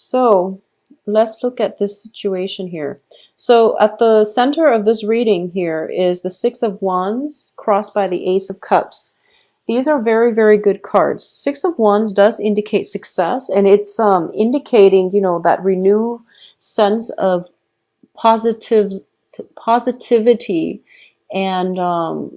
So let's look at this situation here. So at the center of this reading here is the Six of Wands crossed by the Ace of Cups. These are very, very good cards. Six of Wands does indicate success, and it's indicating, that renewed sense of positive positivity, and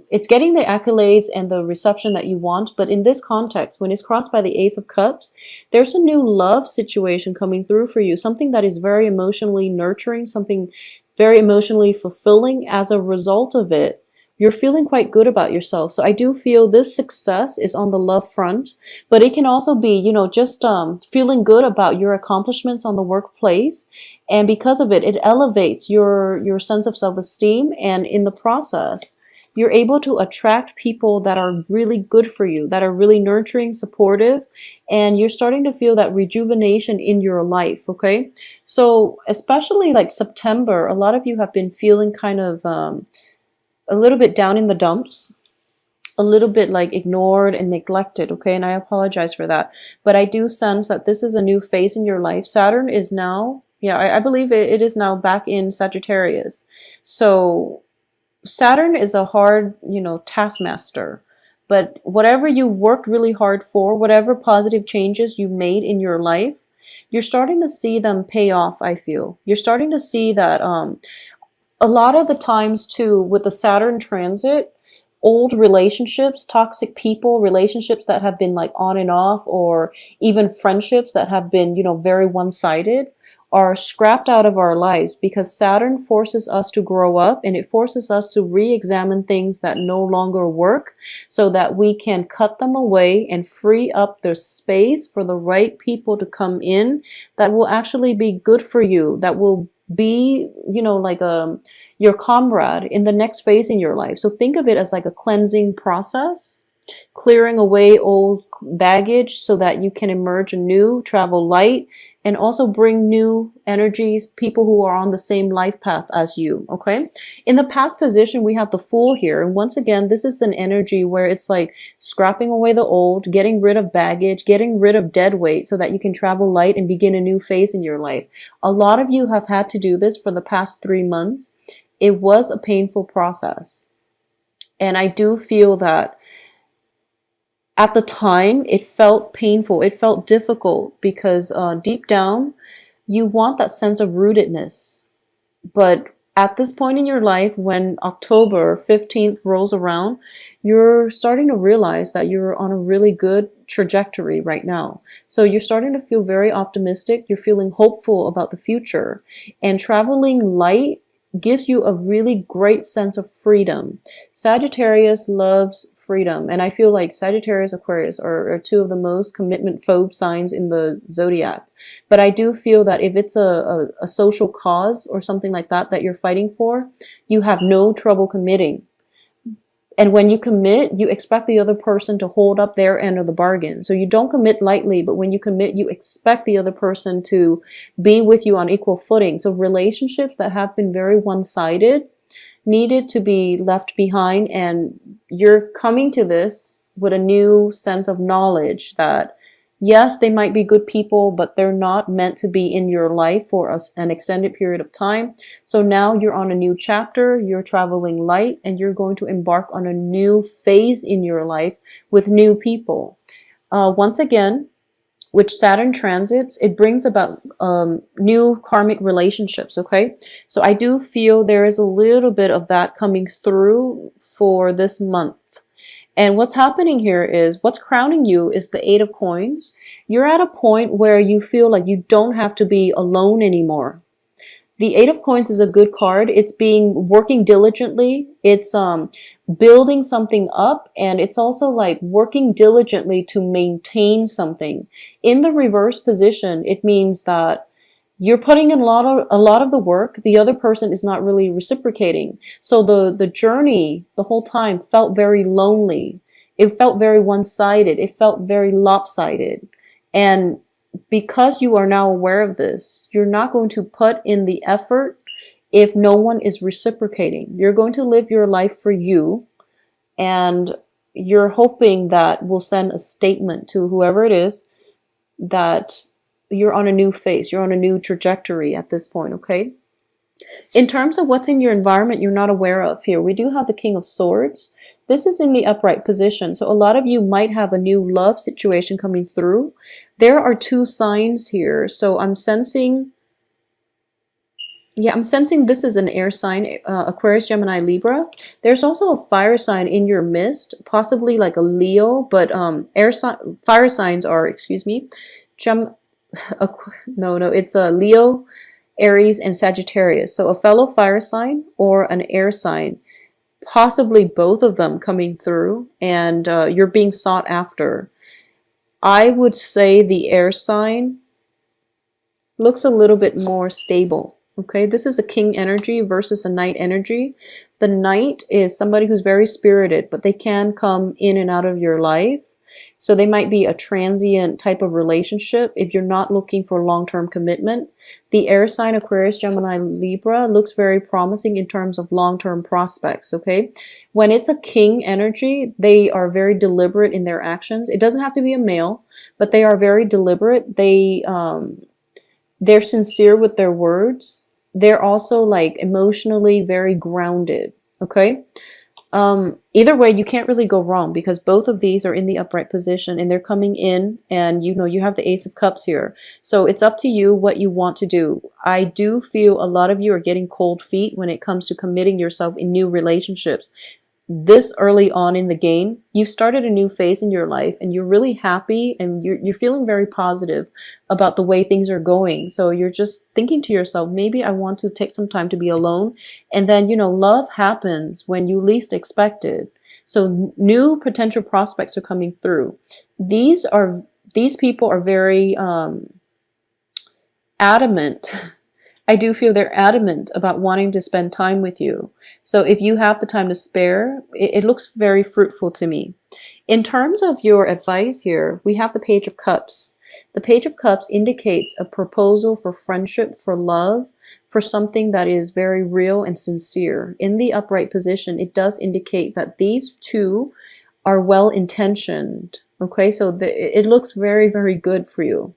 it's getting the accolades and the reception that you want. But in this context, when it's crossed by the Ace of Cups, there's a new love situation coming through for you, something that is very emotionally nurturing, something very emotionally fulfilling. As a result of it, you're feeling quite good about yourself. So I do feel this success is on the love front, but it can also be, just feeling good about your accomplishments on the workplace. And because of it, it elevates your sense of self-esteem. And in the process, you're able to attract people that are really good for you, that are really nurturing, supportive, and you're starting to feel that rejuvenation in your life, okay? So especially like September, a lot of you have been feeling kind of a little bit down in the dumps, a little bit like ignored and neglected, okay? And I apologize for that. But I do sense that this is a new phase in your life. Saturn is now, I believe it is now back in Sagittarius. So Saturn is a hard, taskmaster. But whatever you worked really hard for, whatever positive changes you made in your life, you're starting to see them pay off, I feel. You're starting to see that a lot of the times too, with the Saturn transit, old relationships, toxic people, relationships that have been like on and off, or even friendships that have been, very one-sided, are scrapped out of our lives, because Saturn forces us to grow up, and it forces us to re-examine things that no longer work, so that we can cut them away and free up the space for the right people to come in that will actually be good for you, that will be, like your comrade in the next phase in your life. So think of it as like a cleansing process, clearing away old baggage so that you can emerge anew, travel light, and also bring new energies, people who are on the same life path as you, okay? In the past position, we have the Fool here. And once again, this is an energy where it's like scrapping away the old, getting rid of baggage, getting rid of dead weight so that you can travel light and begin a new phase in your life. A lot of you have had to do this for the past 3 months. It was a painful process. And I do feel that at the time, it felt painful. It felt difficult because deep down, you want that sense of rootedness. But at this point in your life, when October 15th rolls around, you're starting to realize that you're on a really good trajectory right now. So you're starting to feel very optimistic. You're feeling hopeful about the future. And traveling light gives you a really great sense of freedom. Sagittarius loves freedom, and I feel like Sagittarius, Aquarius are two of the most commitment phobe signs in the zodiac. But I do feel that if it's a social cause or something like that that you're fighting for, you have no trouble committing. And when you commit, you expect the other person to hold up their end of the bargain. So you don't commit lightly, but when you commit, you expect the other person to be with you on equal footing. So relationships that have been very one-sided needed to be left behind, and you're coming to this with a new sense of knowledge that yes, they might be good people, but they're not meant to be in your life for an extended period of time. So now you're on a new chapter, you're traveling light, and you're going to embark on a new phase in your life with new people. Once again, with Saturn transits, it brings about new karmic relationships, okay? So I do feel there is a little bit of that coming through for this month. And what's happening here is, what's crowning you is the Eight of Coins. You're at a point where you feel like you don't have to be alone anymore. The Eight of Coins is a good card. It's working diligently. It's building something up, and it's also like working diligently to maintain something. In the reverse position, it means that you're putting in a lot of the work. The other person is not really reciprocating. So the journey the whole time felt very lonely. It felt very one-sided. It felt very lopsided. And because you are now aware of this, you're not going to put in the effort if no one is reciprocating. You're going to live your life for you, and you're hoping that will send a statement to whoever it is that you're on a new phase. You're on a new trajectory at this point, okay? In terms of what's in your environment you're not aware of here, we do have the King of Swords. This is in the upright position. So a lot of you might have a new love situation coming through. There are two signs here. So I'm sensing, yeah, I'm sensing this is an air sign, Aquarius, Gemini, Libra. There's also a fire sign in your midst, possibly like a Leo, but fire signs are, excuse me, it's a Leo, Aries, and Sagittarius. So a fellow fire sign or an air sign, possibly both of them coming through, and you're being sought after. I would say the air sign looks a little bit more stable. Okay, this is a king energy versus a knight energy. The knight is somebody who's very spirited, but they can come in and out of your life. So they might be a transient type of relationship if you're not looking for long-term commitment. The air sign Aquarius, Gemini, Libra looks very promising in terms of long-term prospects, okay? When it's a king energy, they are very deliberate in their actions. It doesn't have to be a male, but they are very deliberate. They're sincere with their words. They're also like emotionally very grounded, okay? Either way, you can't really go wrong because both of these are in the upright position and they're coming in, and you know, you have the Ace of Cups here. So it's up to you what you want to do. I do feel a lot of you are getting cold feet when it comes to committing yourself in new relationships. This early on in the game, you've started a new phase in your life and you're really happy and you're feeling very positive about the way things are going. So you're just thinking to yourself, maybe I want to take some time to be alone. And then, you know, love happens when you least expect it. So new potential prospects are coming through. These people are very adamant. I do feel they're adamant about wanting to spend time with you. So if you have the time to spare, it looks very fruitful to me. In terms of your advice here, we have the Page of Cups. The Page of Cups indicates a proposal for friendship, for love, for something that is very real and sincere. In the upright position, it does indicate that these two are well-intentioned. Okay, so it looks very, very good for you.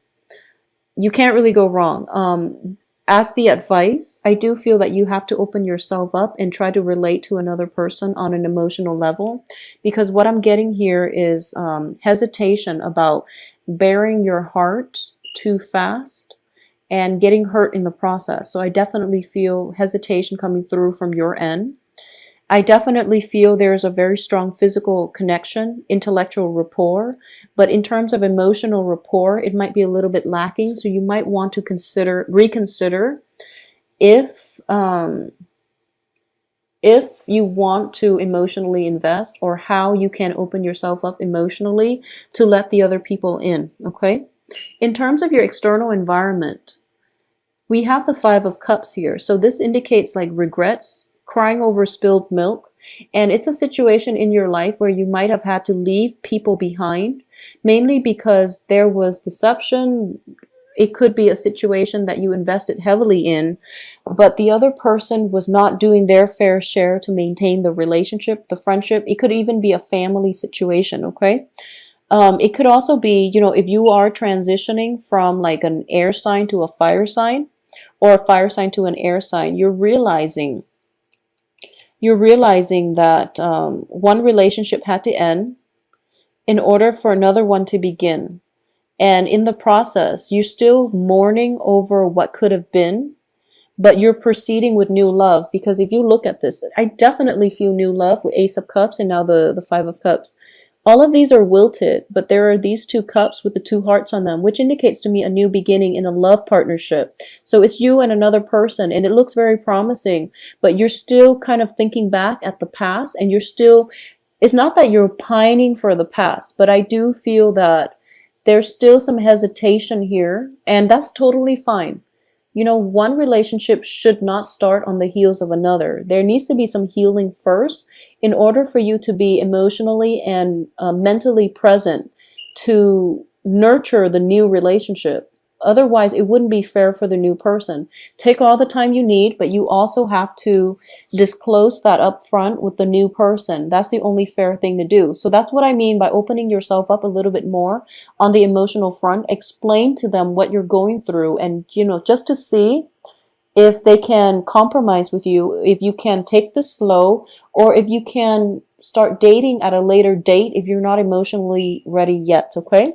You can't really go wrong. As the advice, I do feel that you have to open yourself up and try to relate to another person on an emotional level, because what I'm getting here is hesitation about bearing your heart too fast and getting hurt in the process. So I definitely feel hesitation coming through from your end. I definitely feel there's a very strong physical connection, intellectual rapport, but in terms of emotional rapport, it might be a little bit lacking. So you might want to reconsider if you want to emotionally invest, or how you can open yourself up emotionally to let the other people in, okay? In terms of your external environment, we have the Five of Cups here. So this indicates like regrets, crying over spilled milk, and it's a situation in your life where you might have had to leave people behind, mainly because there was deception. It could be a situation that you invested heavily in, but the other person was not doing their fair share to maintain the relationship, the friendship. It could even be a family situation, okay? It could also be, you know, if you are transitioning from like an air sign to a fire sign, or a fire sign to an air sign, you're realizing that one relationship had to end in order for another one to begin. And in the process, you're still mourning over what could have been, but you're proceeding with new love. Because if you look at this, I definitely feel new love with Ace of Cups and now the Five of Cups. All of these are wilted, but there are these two cups with the two hearts on them, which indicates to me a new beginning in a love partnership. So it's you and another person, and it looks very promising, but you're still kind of thinking back at the past, and it's not that you're pining for the past, but I do feel that there's still some hesitation here, and that's totally fine. You know, one relationship should not start on the heels of another. There needs to be some healing first in order for you to be emotionally and mentally present to nurture the new relationship. otherwise it wouldn't be fair for the new person. Take all the time you need, but you also have to disclose that up front with the new person. That's the only fair thing to do. So that's what I mean by opening yourself up a little bit more on the emotional front. Explain to them what you're going through, and just to see if they can compromise with you, if you can take this slow, or if you can start dating at a later date if you're not emotionally ready yet, okay?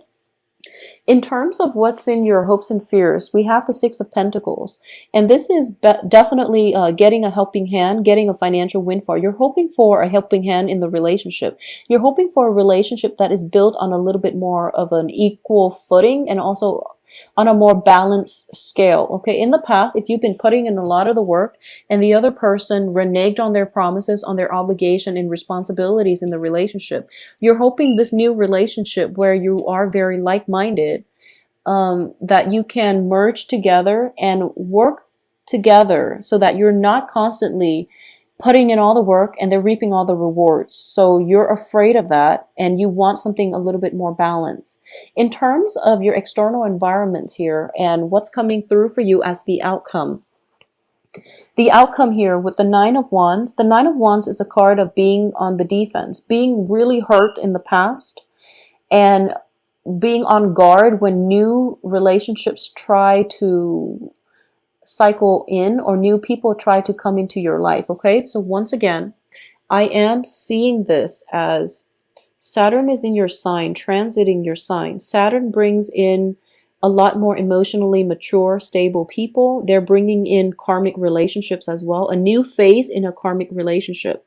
In terms of what's in your hopes and fears, we have the Six of Pentacles. And this is definitely getting a helping hand, getting a financial windfall. You're hoping for a helping hand in the relationship. You're hoping for a relationship that is built on a little bit more of an equal footing and also on a more balanced scale. Okay, in the past, if you've been putting in a lot of the work and the other person reneged on their promises, on their obligation and responsibilities in the relationship, you're hoping this new relationship where you are very like-minded, that you can merge together and work together so that you're not constantly putting in all the work and they're reaping all the rewards. So you're afraid of that and you want something a little bit more balanced. In terms of your external environment here and what's coming through for you as the outcome. The outcome here with the Nine of Wands. The Nine of Wands is a card of being on the defense, being really hurt in the past, and being on guard when new relationships try to cycle in or new people try to come into your life. Okay, so once again, I am seeing this as Saturn is in your sign, transiting your sign. Saturn brings in a lot more emotionally mature, stable people. They're bringing in karmic relationships as well, a new phase in a karmic relationship.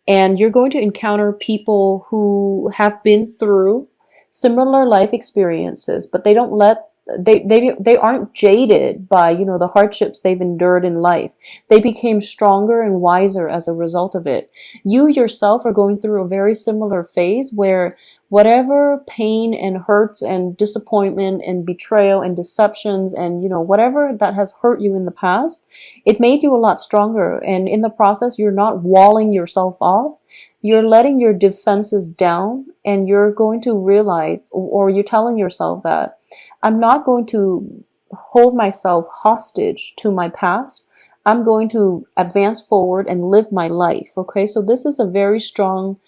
And you're going to encounter people who have been through similar life experiences, but they don't let they aren't jaded by the hardships they've endured in life. They became stronger and wiser as a result of it. You yourself are going through a very similar phase where whatever pain and hurts and disappointment and betrayal and deceptions and whatever that has hurt you in the past, it made you a lot stronger, and in the process you're not walling yourself off. You're letting your defenses down, and you're going to realize, or you're telling yourself that I'm not going to hold myself hostage to my past. I'm going to advance forward and live my life. Okay, so this is a very strong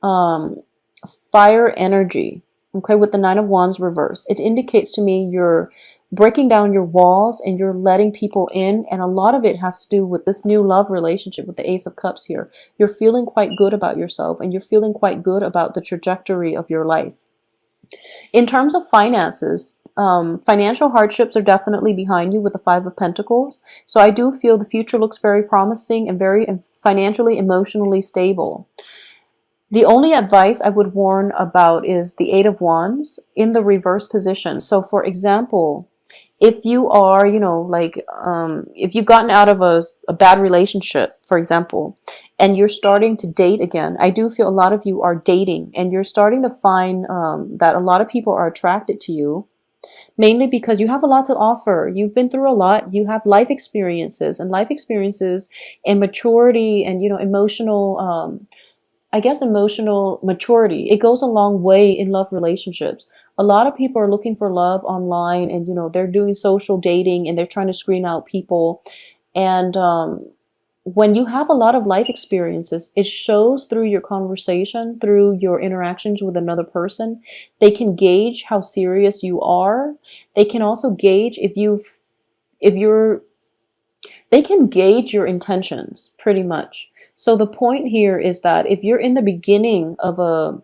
fire energy. Okay, with the Nine of Wands reverse, it indicates to me you're breaking down your walls and you're letting people in, and a lot of it has to do with this new love relationship with the Ace of Cups here. You're feeling quite good about yourself, and you're feeling quite good about the trajectory of your life. In terms of finances, financial hardships are definitely behind you with the Five of Pentacles. So I do feel the future looks very promising and very financially, emotionally stable. The only advice I would warn about is the Eight of Wands in the reverse position. So for example, if you are, if you've gotten out of a bad relationship, for example, and you're starting to date again, I do feel a lot of you are dating, and you're starting to find that a lot of people are attracted to you, mainly because you have a lot to offer. You've been through a lot. You have life experiences, and maturity and, emotional, emotional maturity. It goes a long way in love relationships. A lot of people are looking for love online, and they're doing social dating and they're trying to screen out people. And when you have a lot of life experiences, it shows through your conversation, through your interactions with another person. They can gauge how serious you are. They can also gauge they can gauge your intentions pretty much. So the point here is that if you're in the beginning of a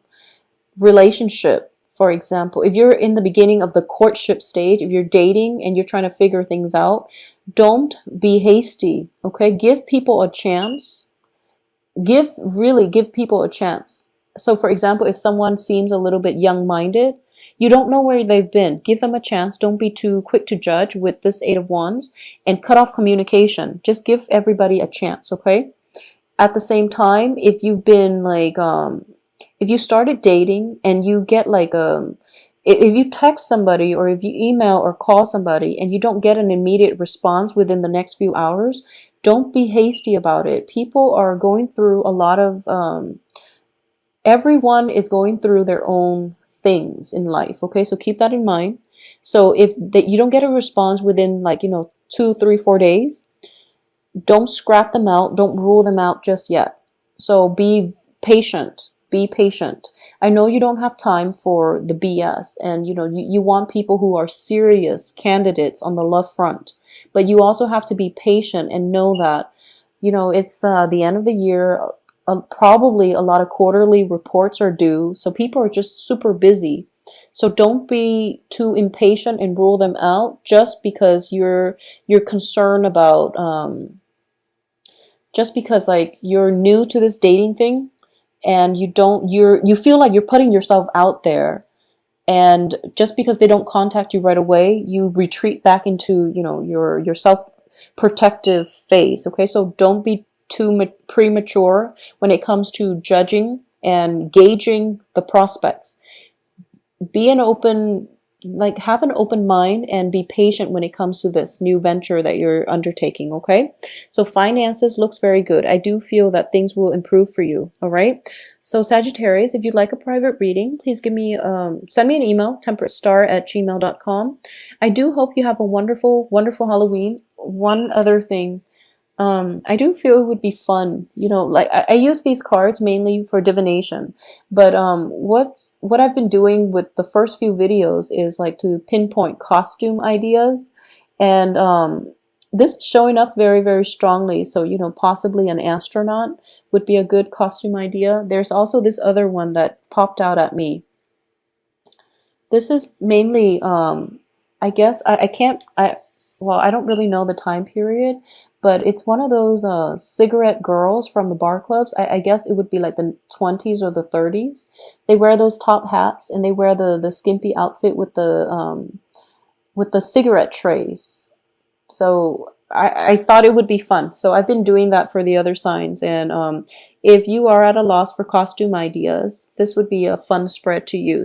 relationship, for example, if you're in the beginning of the courtship stage, if you're dating and you're trying to figure things out, don't be hasty, okay? Give people a chance. Really give people a chance. So for example, if someone seems a little bit young-minded, you don't know where they've been. Give them a chance. Don't be too quick to judge with this Eight of Wands, and cut off communication. Just give everybody a chance, okay? At the same time, if you've been if you started dating and you get if you text somebody or if you email or call somebody and you don't get an immediate response within the next few hours, don't be hasty about it. People are going through a lot of, everyone is going through their own things in life. Okay, so keep that in mind. So if that you don't get a response within like, 2, 3, 4 days, don't scrap them out. Don't rule them out just yet. So be patient. Be patient. I know you don't have time for the BS, and you want people who are serious candidates on the love front, but you also have to be patient and know that it's the end of the year. Probably a lot of quarterly reports are due, so people are just super busy. So don't be too impatient and rule them out just because you're concerned about just because like you're new to this dating thing, and you feel like you're putting yourself out there, and just because they don't contact you right away, you retreat back into your self protective phase. Okay, so don't be too premature when it comes to judging and gauging the prospects. Be an open like have an open mind and be patient when it comes to this new venture that you're undertaking. Okay, so finances looks very good. I do feel that things will improve for you. All right, so Sagittarius, if you'd like a private reading, please send me an email, temperatestar@gmail.com. I do hope you have a wonderful Halloween. One other thing, I do feel it would be fun, like I use these cards mainly for divination, but what I've been doing with the first few videos is like to pinpoint costume ideas, and this is showing up very, very strongly. So, possibly an astronaut would be a good costume idea. There's also this other one that popped out at me. This is mainly, I guess, I can't, well, I don't really know the time period, but it's one of those cigarette girls from the bar clubs. I guess it would be like the 20s or the 30s. They wear those top hats, and they wear the skimpy outfit with the cigarette trays. So I thought it would be fun. So I've been doing that for the other signs. And if you are at a loss for costume ideas, this would be a fun spread to use.